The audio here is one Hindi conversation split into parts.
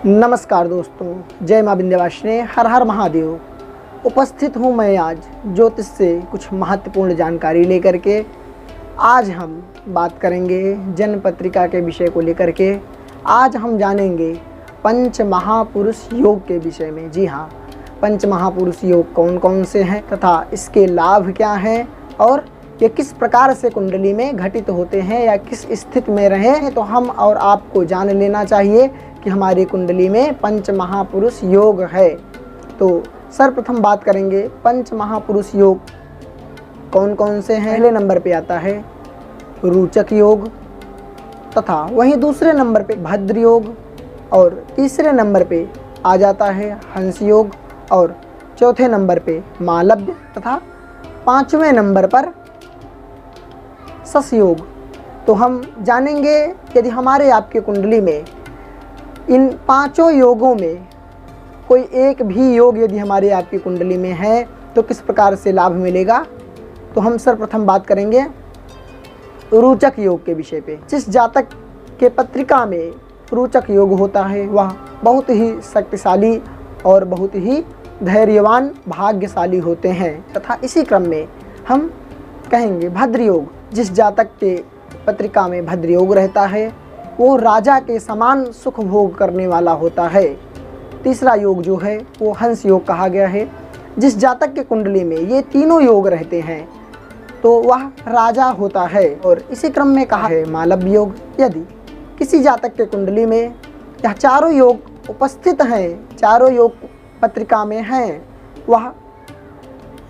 नमस्कार दोस्तों, जय माँ विंध्यवासिनी, हर हर महादेव। उपस्थित हूँ मैं आज ज्योतिष से कुछ महत्वपूर्ण जानकारी लेकर के। आज हम बात करेंगे जन्म पत्रिका के विषय को लेकर के। आज हम जानेंगे पंच महापुरुष योग के विषय में। जी हाँ, पंच महापुरुष योग कौन कौन से हैं तथा इसके लाभ क्या हैं और ये किस प्रकार से कुंडली में घटित होते हैं या किस स्थिति में रहे हैं, तो हम और आपको जान लेना चाहिए कि हमारी कुंडली में पंच महापुरुष योग है। तो सर्वप्रथम बात करेंगे पंच महापुरुष योग कौन कौन से हैं। पहले नंबर पे आता है रोचक योग, तथा वहीं दूसरे नंबर पे भद्र योग, और तीसरे नंबर पे आ जाता है हंस योग, और चौथे नंबर पे मालव्य, तथा पांचवें नंबर पर सस योग। तो हम जानेंगे यदि हमारे आपके कुंडली में इन पांचों योगों में कोई एक भी योग यदि हमारे आपकी कुंडली में है तो किस प्रकार से लाभ मिलेगा। तो हम सर्वप्रथम बात करेंगे रोचक योग के विषय पे। जिस जातक के पत्रिका में रोचक योग होता है वह बहुत ही शक्तिशाली और बहुत ही धैर्यवान भाग्यशाली होते हैं। तथा इसी क्रम में हम कहेंगे भद्र योग। जिस जातक के पत्रिका में भद्र योग रहता है वो राजा के समान सुख भोग करने वाला होता है। तीसरा योग जो है वो हंस योग कहा गया है। जिस जातक के कुंडली में ये तीनों योग रहते हैं तो वह राजा होता है। और इसी क्रम में कहा है मालव्य योग। यदि किसी जातक के कुंडली में यह चारों योग उपस्थित हैं, चारों योग पत्रिका में हैं, वह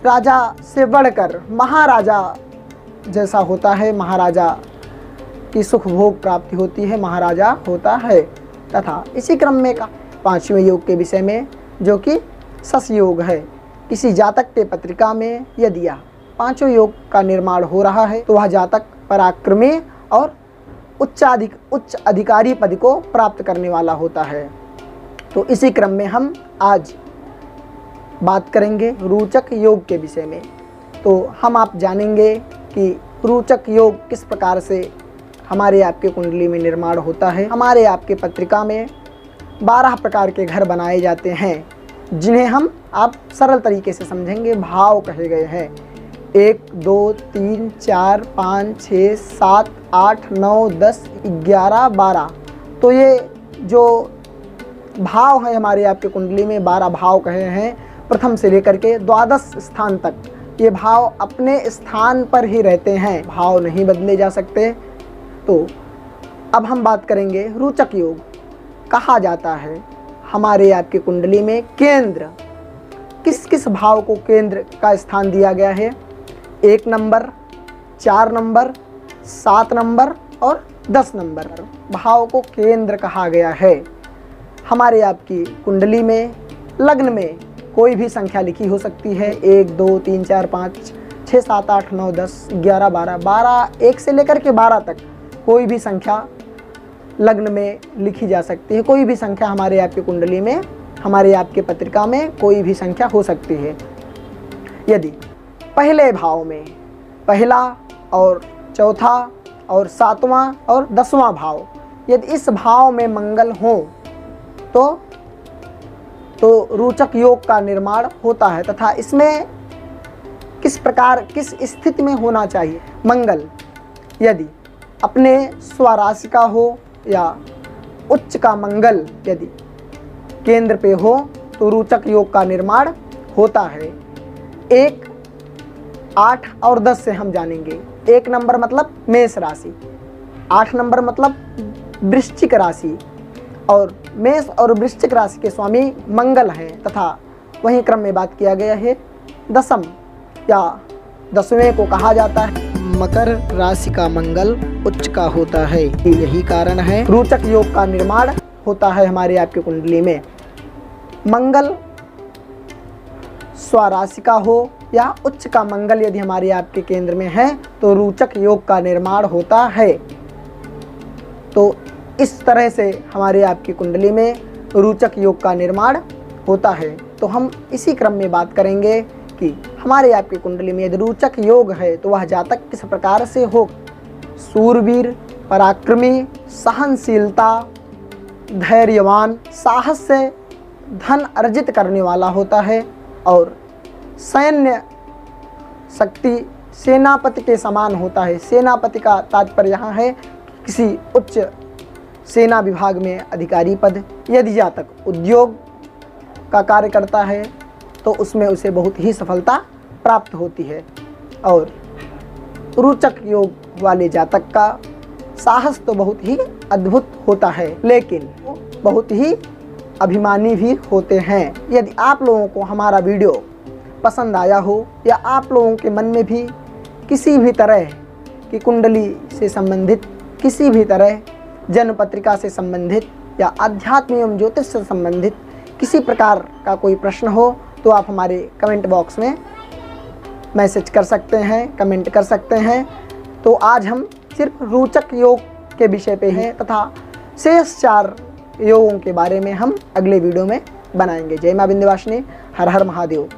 राजा से बढ़कर महाराजा जैसा होता है, महाराजा की सुख भोग प्राप्ति होती है, महाराजा होता है। तथा इसी क्रम में का पांचवें योग के विषय में जो कि सस योग है। किसी जातक के पत्रिका में यदि यह पांचों योग का निर्माण हो रहा है तो वह जातक पराक्रमी और उच्च अधिकारी पद को प्राप्त करने वाला होता है। तो इसी क्रम में हम आज बात करेंगे रोचक योग के विषय में। तो हम आप जानेंगे कि रोचक योग किस प्रकार से हमारे आपके कुंडली में निर्माण होता है। हमारे आपके पत्रिका में 12 प्रकार के घर बनाए जाते हैं जिन्हें हम आप सरल तरीके से समझेंगे भाव कहे गए हैं। 1 2 3 4 5 6 7 8 9 10 11 12। तो ये जो भाव है हमारे आपके कुंडली में 12 भाव कहे हैं। प्रथम से लेकर के द्वादश स्थान तक ये भाव अपने स्थान पर ही रहते हैं, भाव नहीं बदले जा सकते। तो अब हम बात करेंगे रोचक योग कहा जाता है हमारे आपके कुंडली में केंद्र। किस किस भाव को केंद्र का स्थान दिया गया है। 1 नंबर, 4 नंबर, 7 नंबर और 10 नंबर भाव को केंद्र कहा गया है। हमारे आपकी कुंडली में लग्न में कोई भी संख्या लिखी हो सकती है। 1 2 3 4 5 6 7 8 9 10 11 12 1 से लेकर के 12 तक कोई भी संख्या लग्न में लिखी जा सकती है। कोई भी संख्या हमारे आपकी कुंडली में, हमारे आपके पत्रिका में कोई भी संख्या हो सकती है। यदि पहले भाव में पहला और चौथा और 7वां और 10वां भाव यदि इस भाव में मंगल हो तो रोचक योग का निर्माण होता है। तथा इसमें किस प्रकार किस स्थिति में होना चाहिए। मंगल यदि अपने स्वराशि का हो या उच्च का मंगल यदि केंद्र पे हो तो रोचक योग का निर्माण होता है। 1 8 और 10 से हम जानेंगे। 1 नंबर मतलब मेष राशि, 8 नंबर मतलब वृश्चिक राशि, और मेष और वृश्चिक राशि के स्वामी मंगल हैं। तथा वहीं क्रम में बात किया गया है दशम या 10वें को कहा जाता है मकर राशि का मंगल उच्च का होता है। यही कारण है रोचक योग का निर्माण होता है हमारे आपके कुंडली में। मंगल स्वराशि का हो या उच्च का मंगल यदि हमारे आपके केंद्र में है तो रोचक योग का निर्माण होता है। तो इस तरह से हमारे आपकी कुंडली में रोचक योग का निर्माण होता है। तो हम इसी क्रम में बात करेंगे कि हमारे आपकी कुंडली में यदि रोचक योग है तो वह जातक किस प्रकार से हो। सूरवीर, पराक्रमी, सहनशीलता, धैर्यवान, साहस से धन अर्जित करने वाला होता है और सैन्य शक्ति सेनापति के समान होता है। सेनापति का तात्पर्य यहाँ है किसी उच्च सेना विभाग में अधिकारी पद। यदि जातक उद्योग का कार्य करता है तो उसमें उसे बहुत ही सफलता प्राप्त होती है। और रोचक योग वाले जातक का साहस तो बहुत ही अद्भुत होता है, लेकिन बहुत ही अभिमानी भी होते हैं। यदि आप लोगों को हमारा वीडियो पसंद आया हो या आप लोगों के मन में भी किसी भी तरह की कुंडली से संबंधित, किसी भी तरह जन्म पत्रिका से संबंधित या आध्यात्म एवं ज्योतिष से संबंधित किसी प्रकार का कोई प्रश्न हो तो आप हमारे कमेंट बॉक्स में मैसेज कर सकते हैं, कमेंट कर सकते हैं। तो आज हम सिर्फ रोचक योग के विषय पे हैं तथा शेष 4 योगों के बारे में हम अगले वीडियो में बनाएंगे। जय मां विंध्यवासिनी, हर हर महादेव।